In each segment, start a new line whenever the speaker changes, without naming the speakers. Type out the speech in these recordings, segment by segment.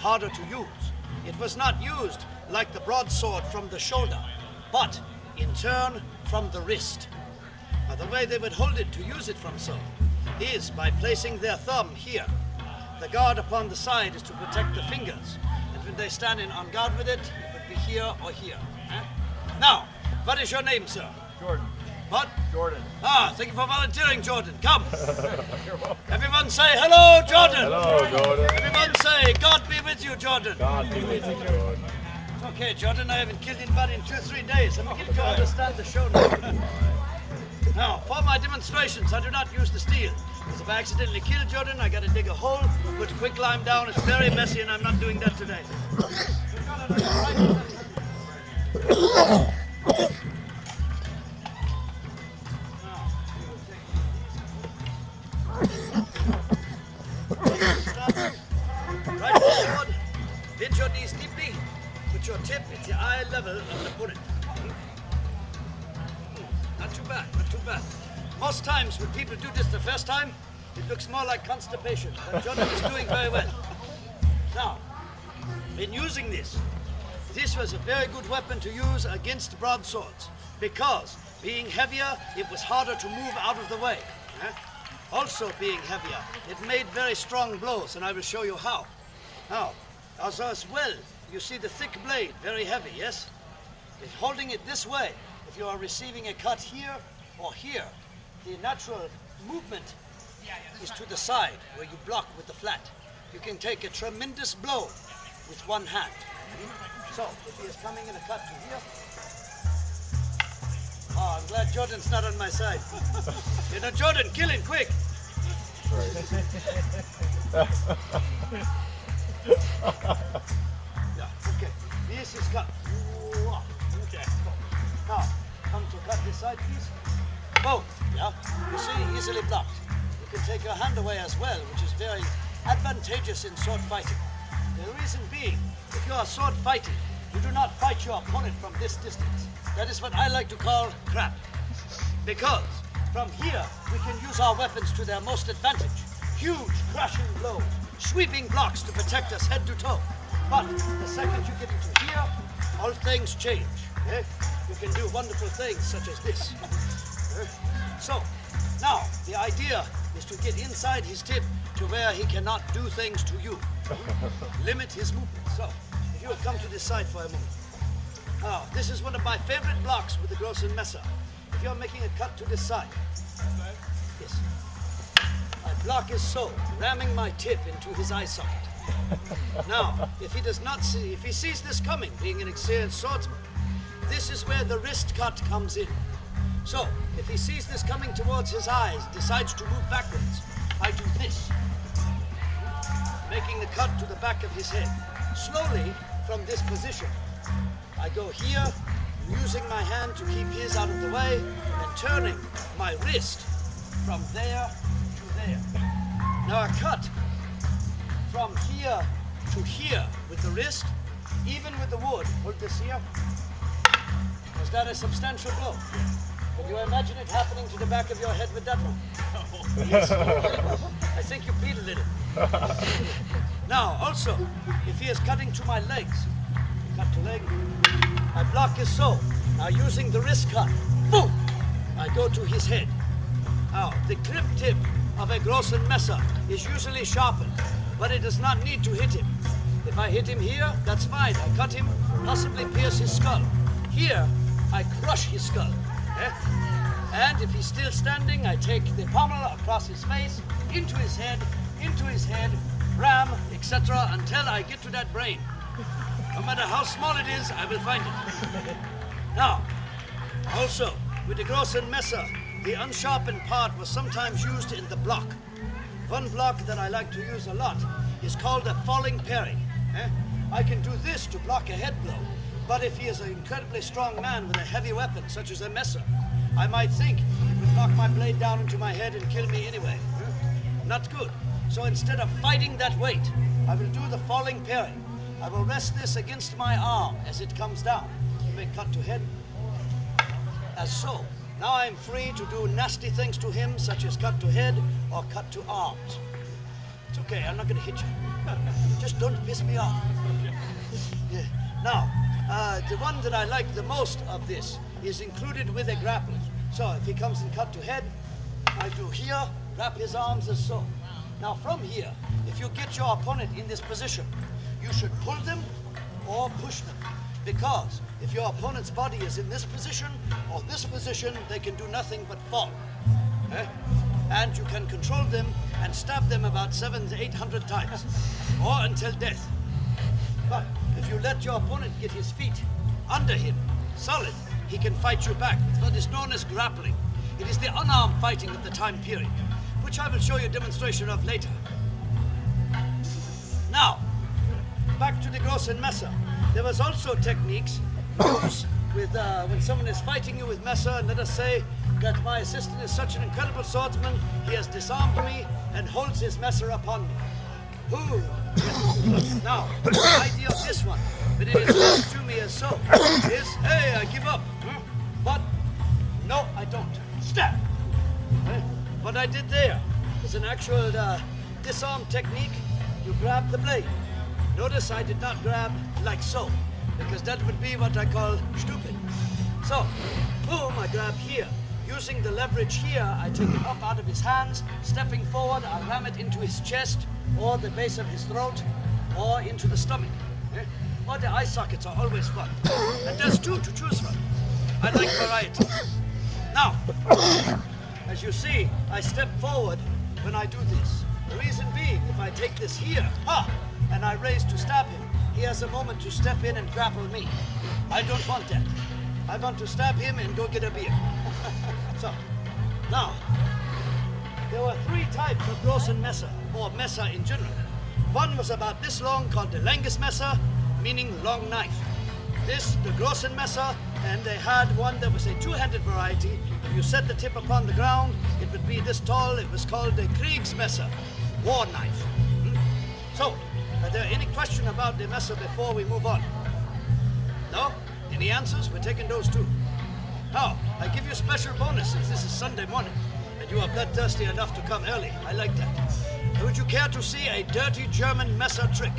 harder to use. It was not used like the broadsword from the shoulder, but in turn from the wrist. Now, the way they would hold it to use it from so is by placing their thumb here. The guard upon the side is to protect the fingers, and when they stand on guard with it, it would be here or here. Now, what is your name, sir?
Jordan.
What?
Jordan.
Ah, thank you for volunteering, Jordan. Come. Everyone say hello, Jordan.
Hello, Jordan.
Everyone say, God be with you, Jordan.
God be with you, Jordan.
Okay, Jordan, I haven't killed anybody in 2 or 3 days. I'm beginning to understand the show now. Now, for my demonstrations, I do not use the steel. Because if I accidentally kill Jordan, I gotta dig a hole, put quicklime down. It's very messy, and I'm not doing that today. Right forward, bend your knees deeply, put your tip at the eye level of the bullet. Not too bad, not too bad. Most times when people do this the first time, it looks more like constipation, but Jordan is doing very well. Now, in using this was a very good weapon to use against broadswords, because being heavier, it was harder to move out of the way. Also being heavier, it made very strong blows, and I will show you how. Now, also as well, you see the thick blade, very heavy, yes? If holding it this way, if you are receiving a cut here or here, the natural movement is to the side, where you block with the flat. You can take a tremendous blow with one hand. So, if he is coming in a cut to here, oh, I'm glad Jordan's not on my side. You know, Jordan, kill him, quick! Yeah, okay. This is cut. Okay. Now, come to cut this side, please. Both, yeah? You see, easily blocked. You can take your hand away as well, which is very advantageous in sword fighting. The reason being, if you are sword fighting, you do not fight your opponent from this distance. That is what I like to call crap. Because from here, we can use our weapons to their most advantage. Huge, crashing blows, sweeping blocks to protect us head to toe. But the second you get into here, all things change. Eh? You can do wonderful things such as this. So, now, the idea is to get inside his tip to where he cannot do things to you. Limit his movement. So, if you will come to this side for a moment. Now, this is one of my favorite blocks with the Großen Messer. If you're making a cut to this side. Yes. I block his so, ramming my tip into his eye socket. Now, if he does not see, if he sees this coming, being an experienced swordsman, this is where the wrist cut comes in. So, if he sees this coming towards his eyes, decides to move backwards, I do this, making the cut to the back of his head. Slowly, from this position, I go here, using my hand to keep his out of the way, and turning my wrist from there to there. Now a cut from here to here with the wrist, even with the wood, hold this here, was that a substantial blow? Can you imagine it happening to the back of your head with that one? Yes. I think you bleed a little. Now, also, if he is cutting to my legs, cut to leg, I block his so. Now, using the wrist cut, boom, I go to his head. Now, the clip tip of a Großen Messer is usually sharpened, but it does not need to hit him. If I hit him here, that's fine. I cut him, possibly pierce his skull. Here, I crush his skull. And if he's still standing, I take the pommel across his face, into his head, ram, etc., until I get to that brain. No matter how small it is, I will find it. Now, also, with the Großen Messer, the unsharpened part was sometimes used in the block. One block that I like to use a lot is called a falling parry. I can do this to block a head blow, but if he is an incredibly strong man with a heavy weapon, such as a messer, I might think it would knock my blade down into my head and kill me anyway. Not good. So instead of fighting that weight, I will do the falling parry. I will rest this against my arm as it comes down. You may cut to head, as so. Now I'm free to do nasty things to him, such as cut to head or cut to arms. It's okay, I'm not going to hit you. Just don't piss me off. Yeah. Now, the one that I like the most of this is included with a grapple. So if he comes and cut to head, I do here, wrap his arms as so. Now from here, if you get your opponent in this position, you should pull them or push them. Because if your opponent's body is in this position or this position, they can do nothing but fall. And you can control them and stab them about 700 to 800 times, or until death. But if you let your opponent get his feet under him, solid, he can fight you back. It's what is known as grappling. It is the unarmed fighting of the time period, which I will show you a demonstration of later. Now, back to the großen Messer. There was also techniques used with when someone is fighting you with Messer, and let us say that my assistant is such an incredible swordsman, he has disarmed me and holds his Messer upon me. Ooh. Now, the idea of this one, that it is close to me as so, is, hey, I give up. But, no, I don't. Stab! What I did there is an actual disarm technique. You grab the blade. Notice I did not grab like so, because that would be what I call stupid. So, boom, I grab here. Using the leverage here, I take it up out of his hands. Stepping forward, I ram it into his chest, or the base of his throat, or into the stomach. Or the eye sockets are always fun. And there's two to choose from. I like variety. Now, as you see, I step forward when I do this. The reason being, if I take this here, and I raise to stab him, he has a moment to step in and grapple me. I don't want that. I want to stab him and go get a beer. So, now, there were three types of großen Messer, or Messer in general. One was about this long, called the langes Messer, meaning long knife. This, the großen Messer, and they had one that was a two-handed variety. If you set the tip upon the ground, it would be this tall. It was called the Kriegsmesser, war knife. So, are there any question about the Messer before we move on? No? Any answers? We're taking those too. Now, I give you special bonuses. This is Sunday morning, and you are bloodthirsty enough to come early. I like that. Would you care to see a dirty German Messer trick?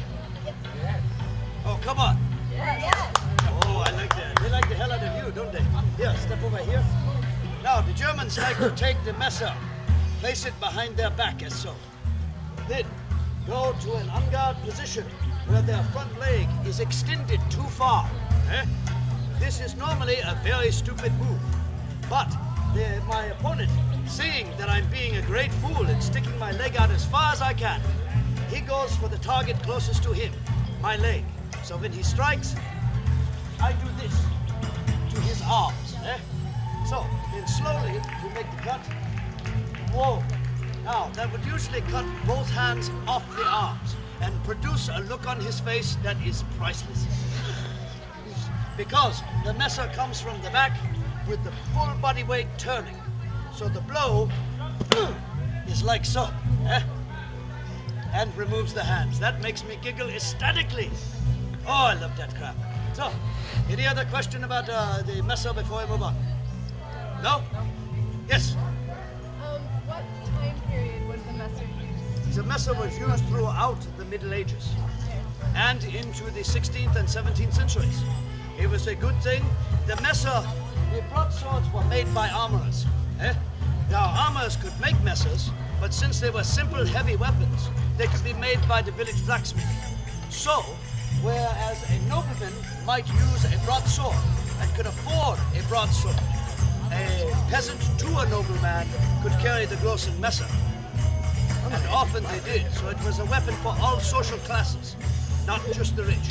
Yes.
Oh, come on.
Yes.
Oh, I like that. They like the hell out of you, don't they? Here, step over here. Now, the Germans like to take the Messer, place it behind their back as so. Then, go to an en garde position where their front leg is extended too far. This is normally a very stupid move. But my opponent, seeing that I'm being a great fool and sticking my leg out as far as I can, he goes for the target closest to him, my leg. So when he strikes, I do this to his arms. So then slowly we make the cut. Whoa. Now that would usually cut both hands off the arms and produce a look on his face that is priceless. Because the Messer comes from the back with the full body weight turning. So the blow is like so. And removes the hands. That makes me giggle ecstatically. Oh, I love that crap. So, any other question about the Messer before we move on? No? Yes?
What time period was the Messer used?
The Messer was used throughout the Middle Ages and into the 16th and 17th centuries. It was a good thing. The Messer, the broadswords were made by armorers. Now, armorers could make Messers, but since they were simple, heavy weapons, they could be made by the village blacksmith. So, whereas a nobleman might use a broadsword and could afford a broadsword, a peasant to a nobleman could carry the großen Messer. And often they did, so it was a weapon for all social classes, not just the rich.